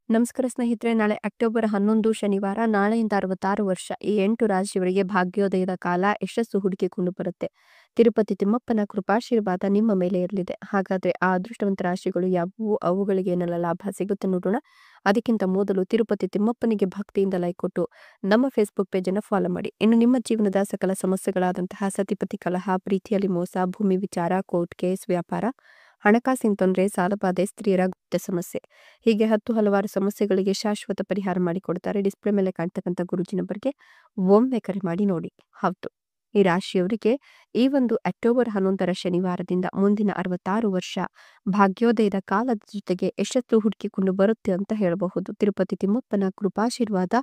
ನಮಸ್ಕಾರ ಸ್ನೇಹಿತರೆ, ನಾಳೆ ಅಕ್ಟೋಬರ್ 11 ಶನಿವಾರ. ನಾಳೆಯಿಂದ 66 ವರ್ಷ. ಈ 8 ರಾಶಿಯವರಿಗೆ ಭಾಗ್ಯೋದಯದ ಕಾಲ, ಯಶಸ್ಸು ಹುಡುಕಿಕೊಂಡು ಬರುತ್ತೆ. ತಿರುಪತಿ ತಿಮ್ಮಪ್ಪನ ಕೃಪಾಶೀರ್ವಾದ ನಿಮ್ಮ ಮೇಲೆ ಇರಲಿದೆ. ಹಾಗಾದ್ರೆ ಆ ಅದೃಷ್ಟವಂತ ರಾಶಿಗಳು ಯಾವುವು, ಅವುಗಳಿಗೆ ಏನೆಲ್ಲ ಲಾಭ ಸಿಗುತ್ತೆ ನೋಡೋಣ. ಅದಕ್ಕಿಂತ ಮೊದಲು ತಿರುಪತಿ ತಿಮ್ಮಪ್ಪನಿಗೆ ಭಕ್ತಿಯಿಂದ ಲೈಕ್ ಕೊಟ್ಟು ನಮ್ಮ ಫೇಸ್ಬುಕ್ ಪೇಜನ್ನು ಫಾಲೋ ಮಾಡಿ. ಇನ್ನು ನಿಮ್ಮ ಜೀವನದ ಸಕಲ ಸಮಸ್ಯೆಗಳಾದಂತಹ ಸತಿಪತಿ ಕಲಹ, ಪ್ರೀತಿಯಲ್ಲಿ ಮೋಸ, ಭೂಮಿ ವಿಚಾರ, ಕೋರ್ಟ್ ಕೇಸ್, ವ್ಯಾಪಾರ, ಹಣಕಾಸಿನ ತೊಂದರೆ, ಸಾಲಬಾಧೆ, ಸ್ತ್ರೀಯರ ಗುಪ್ತ ಸಮಸ್ಯೆ, ಹೀಗೆ ಹಲವಾರು ಸಮಸ್ಯೆಗಳಿಗೆ ಶಾಶ್ವತ ಪರಿಹಾರ ಮಾಡಿಕೊಡ್ತಾರೆ. ಡಿಸ್ಪ್ಲೇ ಮೇಲೆ ಕಾಣ್ತಕ್ಕಂಥ ಗುರುಜಿ ನಂಬರ್ಗೆ ಒಮ್ಮೆ ಕರೆ ಮಾಡಿ ನೋಡಿ. ಹೌದು, ಈ ರಾಶಿಯವರಿಗೆ ಈ ಒಂದು ಅಕ್ಟೋಬರ್ 11ರ ಶನಿವಾರದಿಂದ ಮುಂದಿನ 66 ವರ್ಷ ಭಾಗ್ಯೋದಯದ ಕಾಲದ ಜೊತೆಗೆ ಯಶಸ್ಸು ಹುಡುಕಿಕೊಂಡು ಬರುತ್ತೆ ಅಂತ ಹೇಳಬಹುದು. ತಿರುಪತಿ ತಿಮ್ಮಪ್ಪನ ಕೃಪಾಶೀರ್ವಾದ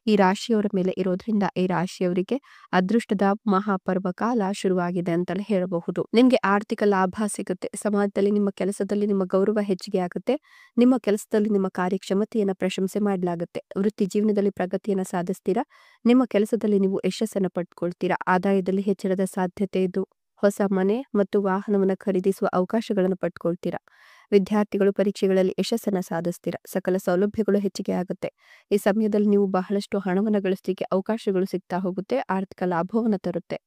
ಈ ರಾಶಿಯವರ ಮೇಲೆ ಇರೋದ್ರಿಂದ ಈ ರಾಶಿಯವರಿಗೆ ಅದೃಷ್ಟದ ಮಹಾಪರ್ವ ಕಾಲ ಶುರುವಾಗಿದೆ ಅಂತಲೇ ಹೇಳಬಹುದು. ನಿಮ್ಗೆ ಆರ್ಥಿಕ ಲಾಭ ಸಿಗುತ್ತೆ. ಸಮಾಜದಲ್ಲಿ ನಿಮ್ಮ ಕೆಲಸದಲ್ಲಿ ನಿಮ್ಮ ಗೌರವ ಹೆಚ್ಚಿಗೆ ಆಗುತ್ತೆ. ನಿಮ್ಮ ಕೆಲಸದಲ್ಲಿ ನಿಮ್ಮ ಕಾರ್ಯಕ್ಷಮತೆಯನ್ನ ಪ್ರಶಂಸೆ ಮಾಡಲಾಗುತ್ತೆ. ವೃತ್ತಿ ಜೀವನದಲ್ಲಿ ಪ್ರಗತಿಯನ್ನ ಸಾಧಿಸ್ತೀರಾ. ನಿಮ್ಮ ಕೆಲಸದಲ್ಲಿ ನೀವು ಯಶಸ್ಸನ್ನು ಪಡ್ಕೊಳ್ತೀರಾ. ಆದಾಯದಲ್ಲಿ ಹೆಚ್ಚಳದ ಸಾಧ್ಯತೆ ಇದು. ಹೊಸ ಮನೆ ಮತ್ತು ವಾಹನವನ್ನು ಖರೀದಿಸುವ ಅವಕಾಶಗಳನ್ನು ಪಡ್ಕೊಳ್ತೀರಾ. ವಿದ್ಯಾರ್ಥಿಗಳು ಪರೀಕ್ಷೆಗಳಲ್ಲಿ ಯಶಸ್ಸನ್ನು ಸಾಧಿಸ್ತೀರಾ. ಸಕಲ ಸೌಲಭ್ಯಗಳು ಹೆಚ್ಚಿಗೆ ಆಗುತ್ತೆ. ಈ ಸಮಯದಲ್ಲಿ ನೀವು ಬಹಳಷ್ಟು ಹಣವನ್ನು ಗಳಿಸಲಿಕ್ಕೆ ಅವಕಾಶಗಳು ಸಿಗ್ತಾ ಹೋಗುತ್ತೆ. ಆರ್ಥಿಕ ಲಾಭವನ್ನು ತರುತ್ತೆ.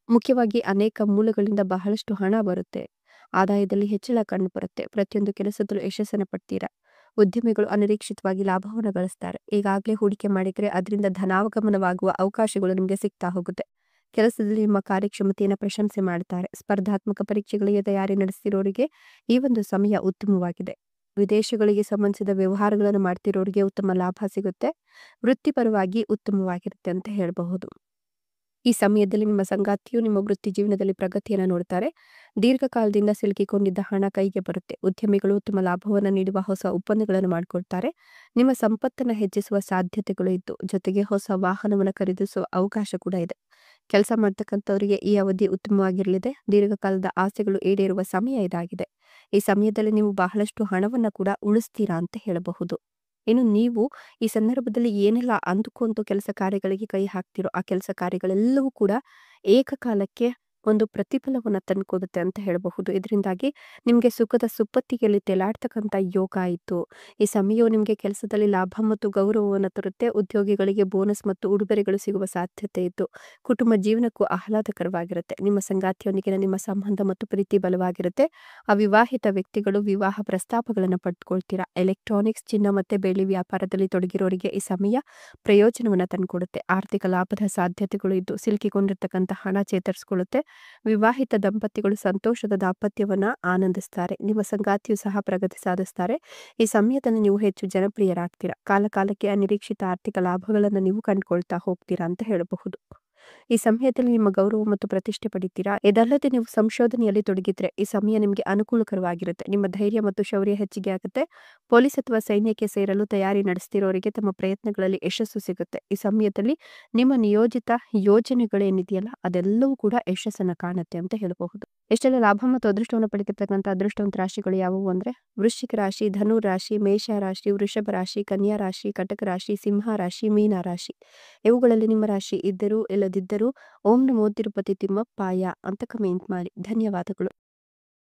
ಮುಖ್ಯವಾಗಿ ಅನೇಕ ಮೂಲಗಳಿಂದ ಬಹಳಷ್ಟು ಹಣ ಬರುತ್ತೆ. ಆದಾಯದಲ್ಲಿ ಹೆಚ್ಚಳ ಕಂಡು ಬರುತ್ತೆ. ಪ್ರತಿಯೊಂದು ಕೆಲಸದಲ್ಲೂ ಯಶಸ್ಸನ್ನು ಪಡ್ತೀರಾ. ಉದ್ಯಮಿಗಳು ಅನಿರೀಕ್ಷಿತವಾಗಿ ಲಾಭವನ್ನು ಗಳಿಸ್ತಾರೆ. ಈಗಾಗಲೇ ಹೂಡಿಕೆ ಮಾಡಿದರೆ ಅದರಿಂದ ಧನಾಗಮನವಾಗುವ ಅವಕಾಶಗಳು ನಿಮಗೆ ಸಿಗ್ತಾ ಹೋಗುತ್ತೆ. ಕೆಲಸದಲ್ಲಿ ನಿಮ್ಮ ಕಾರ್ಯಕ್ಷಮತೆಯನ್ನು ಪ್ರಶಂಸೆ ಮಾಡ್ತಾರೆ. ಸ್ಪರ್ಧಾತ್ಮಕ ಪರೀಕ್ಷೆಗಳಿಗೆ ತಯಾರಿ ನಡೆಸ್ತಿರೋರಿಗೆ ಈ ಒಂದು ಸಮಯ ಉತ್ತಮವಾಗಿದೆ. ವಿದೇಶಗಳಿಗೆ ಸಂಬಂಧಿಸಿದ ವ್ಯವಹಾರಗಳನ್ನು ಮಾಡ್ತಿರೋರಿಗೆ ಉತ್ತಮ ಲಾಭ ಸಿಗುತ್ತೆ. ವೃತ್ತಿಪರವಾಗಿ ಉತ್ತಮವಾಗಿರುತ್ತೆ ಅಂತ ಹೇಳಬಹುದು. ಈ ಸಮಯದಲ್ಲಿ ನಿಮ್ಮ ಸಂಗಾತಿಯು ನಿಮ್ಮ ವೃತ್ತಿ ಜೀವನದಲ್ಲಿ ಪ್ರಗತಿಯನ್ನು ನೋಡ್ತಾರೆ. ದೀರ್ಘಕಾಲದಿಂದ ಸಿಲುಕಿಕೊಂಡಿದ್ದ ಹಣ ಕೈಗೆ ಬರುತ್ತೆ. ಉದ್ಯಮಿಗಳು ಉತ್ತಮ ಲಾಭವನ್ನು ನೀಡುವ ಹೊಸ ಒಪ್ಪಂದಗಳನ್ನು ಮಾಡಿಕೊಳ್ತಾರೆ. ನಿಮ್ಮ ಸಂಪತ್ತನ್ನು ಹೆಚ್ಚಿಸುವ ಸಾಧ್ಯತೆಗಳು ಇದ್ದು, ಜೊತೆಗೆ ಹೊಸ ವಾಹನವನ್ನು ಖರೀದಿಸುವ ಅವಕಾಶ ಕೂಡ ಇದೆ. ಕೆಲಸ ಮಾಡ್ತಕ್ಕಂಥವರಿಗೆ ಈ ಅವಧಿ ಉತ್ತಮವಾಗಿರಲಿದೆ. ದೀರ್ಘಕಾಲದ ಆಸೆಗಳು ಈಡೇರುವ ಸಮಯ ಇದಾಗಿದೆ. ಈ ಸಮಯದಲ್ಲಿ ನೀವು ಬಹಳಷ್ಟು ಹಣವನ್ನು ಕೂಡ ಉಳಿಸ್ತೀರಾ ಅಂತ ಹೇಳಬಹುದು. ಇನ್ನು ನೀವು ಈ ಸಂದರ್ಭದಲ್ಲಿ ಏನೆಲ್ಲ ಅಂದುಕೊಂತು ಕೆಲಸ ಕಾರ್ಯಗಳಿಗೆ ಕೈ ಹಾಕ್ತಿರೋ ಆ ಕೆಲಸ ಕಾರ್ಯಗಳೆಲ್ಲವೂ ಕೂಡ ಏಕಕಾಲಕ್ಕೆ ಒಂದು ಪ್ರತಿಫಲವನ್ನು ತಂದುಕೊಡುತ್ತೆ ಅಂತ ಹೇಳಬಹುದು. ಇದರಿಂದಾಗಿ ನಿಮಗೆ ಸುಖದ ಸುಪ್ಪತ್ತಿಗೆಯಲ್ಲಿ ತೇಲಾಡ್ತಕ್ಕಂಥ ಯೋಗ ಆಯಿತು. ಈ ಸಮಯವು ನಿಮಗೆ ಕೆಲಸದಲ್ಲಿ ಲಾಭ ಮತ್ತು ಗೌರವವನ್ನು ತರುತ್ತೆ. ಉದ್ಯೋಗಿಗಳಿಗೆ ಬೋನಸ್ ಮತ್ತು ಉಡುಗೊರೆಗಳು ಸಿಗುವ ಸಾಧ್ಯತೆ ಇದ್ದು, ಕುಟುಂಬ ಜೀವನಕ್ಕೂ ಆಹ್ಲಾದಕರವಾಗಿರುತ್ತೆ. ನಿಮ್ಮ ಸಂಗಾತಿಯೊಂದಿಗಿನ ನಿಮ್ಮ ಸಂಬಂಧ ಮತ್ತು ಪ್ರೀತಿ ಬಲವಾಗಿರುತ್ತೆ. ಅವಿವಾಹಿತ ವ್ಯಕ್ತಿಗಳು ವಿವಾಹ ಪ್ರಸ್ತಾಪಗಳನ್ನು ಪಡ್ಕೊಳ್ತೀರಾ. ಎಲೆಕ್ಟ್ರಾನಿಕ್ಸ್, ಚಿನ್ನ ಮತ್ತು ಬೆಳ್ಳಿ ವ್ಯಾಪಾರದಲ್ಲಿ ತೊಡಗಿರೋರಿಗೆ ಈ ಸಮಯ ಪ್ರಯೋಜನವನ್ನು ತಂದುಕೊಡುತ್ತೆ. ಆರ್ಥಿಕ ಲಾಭದ ಸಾಧ್ಯತೆಗಳು ಇದ್ದು, ಸಿಲುಕಿಕೊಂಡಿರ್ತಕ್ಕಂಥ ಹಣ ಚೇತರಿಸಿಕೊಳ್ಳುತ್ತೆ. ವಿವಾಹಿತ ದಂಪತಿಗಳು ಸಂತೋಷದ ದಾಂಪತ್ಯವನ್ನ ಆನಂದಿಸ್ತಾರೆ. ನಿಮ್ಮ ಸಂಗಾತಿಯು ಸಹ ಪ್ರಗತಿ ಸಾಧಿಸ್ತಾರೆ. ಈ ಸಮಯದಲ್ಲಿ ನೀವು ಹೆಚ್ಚು ಜನಪ್ರಿಯರಾಗ್ತೀರಾ. ಕಾಲಕಾಲಕ್ಕೆ ಅನಿರೀಕ್ಷಿತ ಆರ್ಥಿಕ ಲಾಭಗಳನ್ನು ನೀವು ಕಂಡುಕೊಳ್ತಾ ಹೋಗ್ತೀರಾ ಅಂತ ಹೇಳಬಹುದು. ಈ ಸಮಯದಲ್ಲಿ ನಿಮ್ಮ ಗೌರವ ಮತ್ತು ಪ್ರತಿಷ್ಠೆ ಪಡಿತೀರಾ. ಇದಲ್ಲದೆ ನೀವು ಸಂಶೋಧನೆಯಲ್ಲಿ ತೊಡಗಿದ್ರೆ ಈ ಸಮಯ ನಿಮಗೆ ಅನುಕೂಲಕರವಾಗಿರುತ್ತೆ. ನಿಮ್ಮ ಧೈರ್ಯ ಮತ್ತು ಶೌರ್ಯ ಹೆಚ್ಚಿಗೆ ಆಗುತ್ತೆ. ಪೊಲೀಸ್ ಅಥವಾ ಸೈನ್ಯಕ್ಕೆ ಸೇರಲು ತಯಾರಿ ನಡೆಸ್ತಿರೋರಿಗೆ ತಮ್ಮ ಪ್ರಯತ್ನಗಳಲ್ಲಿ ಯಶಸ್ಸು ಸಿಗುತ್ತೆ. ಈ ಸಮಯದಲ್ಲಿ ನಿಮ್ಮ ನಿಯೋಜಿತ ಯೋಜನೆಗಳೇನಿದೆಯಲ್ಲ ಅದೆಲ್ಲವೂ ಕೂಡ ಯಶಸ್ಸನ್ನು ಕಾಣುತ್ತೆ ಅಂತ ಹೇಳಬಹುದು. ಎಷ್ಟೆಲ್ಲ ಲಾಭ ಮತ್ತು ಅದೃಷ್ಟವನ್ನು ಪಡೆದಿರ್ತಕ್ಕಂಥ ಅದೃಷ್ಟವಂತ ರಾಶಿಗಳು ಯಾವುವು ಅಂದ್ರೆ ವೃಶ್ಚಿಕ ರಾಶಿ, ಧನು ರಾಶಿ, ಮೇಷ ರಾಶಿ, ವೃಷಭ ರಾಶಿ, ಕನ್ಯಾ ರಾಶಿ, ಕಟಕ ರಾಶಿ, ಸಿಂಹ ರಾಶಿ, ಮೀನ ರಾಶಿ. ಇವುಗಳಲ್ಲಿ ನಿಮ್ಮ ರಾಶಿ ಇದ್ದರೂ ಇಲ್ಲದಿದ್ದರೂ ಓಂ ನಮೋ ತಿರುಪತಿ ತಿಮ್ಮಪ್ಪಾಯ ಅಂತ ಕಮೆಂಟ್ ಮಾಡಿ. ಧನ್ಯವಾದಗಳು.